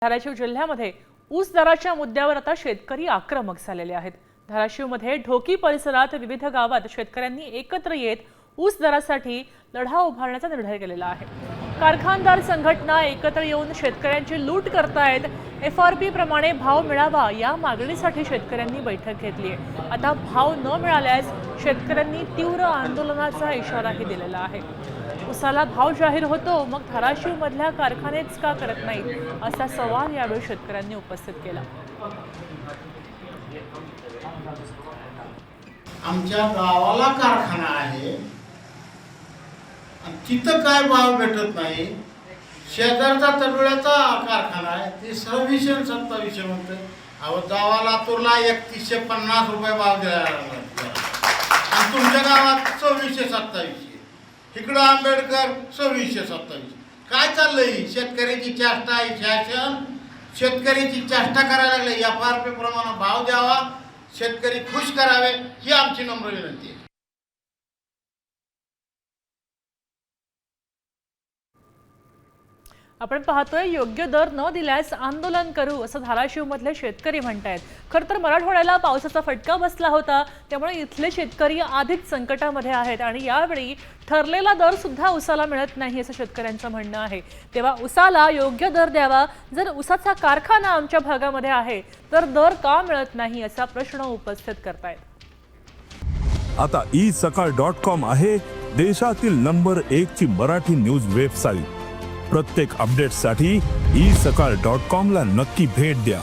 धाराशिव जिल्ह्यामध्ये ऊस दराच्या मुद्द्यावर आता शेतकरी आक्रमक झालेले आहेत। धाराशिवमध्ये ढोकी परिसरात विविध गावात शेतकऱ्यांनी एकत्र येत ऊस दरासाठी लढा उभारण्याचा निर्णय केलेला आहे। कारखानदार संघटना एकत्र येऊन शेतकऱ्यांची लूट करतायत। FRP प्रमाणे भाव मिळावा या मागणीसाठी शेतकऱ्यांनी बैठक घेतली आहे। आता भाव न मिळाल्यास शेतकऱ्यांनी तीव्र आंदोलनाचा इशाराही दिलेला आहे। ऊसाला भाव जाहीर होतो मग धाराशिव मधल्या कारखानेच का करत नाहीत असा सवाल यावेळी शेतकऱ्यांनी उपस्थित केला। आमच्या गावाला कारखाना आहे तिथं काय भाव भेटत नाही। शेजारचा तडोळ्याचा कारखाना आहे ते 2600 आणि 2700 म्हणते। अहो गावाला तुला 3150 रुपये भाव द्यायला लागला आणि तुमच्या गावात 2600 2700, इकडं आंबेडकर 2600 2700। काय चाललंय? शेतकऱ्याची चेष्टा आहे। शासन शेतकऱ्याची चेष्टा करायला लागले। FRP प्रमाणे भाव द्यावा, शेतकरी खुश करावे ही आमची नम्र विनंती आहे। आपण पाहतोय योग्य दर न दिल्यास आंदोलन करू असं धाराशिव मधले शेतकरी म्हणतायत। खरं तर मराठवाड्याला पावसाचा फटका बसला होता त्यामुळे इथले शेतकरी आधीच संकटामध्ये आहेत आणि यावेळी ठरलेला दर सुद्धा ऊसाला मिळत नाही असं शेतकऱ्यांचं म्हणणं आहे। तेव्हा ऊसाला योग्य दर द्यावा। जर ऊसाचा कारखाना आमच्या भागामध्ये आहे तर दर का मिळत नाही असा प्रश्न उपस्थित करतायत। आता isakal.com आहे देशातील नंबर 1 ची मराठी न्यूज वेबसाईट। प्रत्येक अपडेटसाठी isakal.com ला नक्की भेट द्या।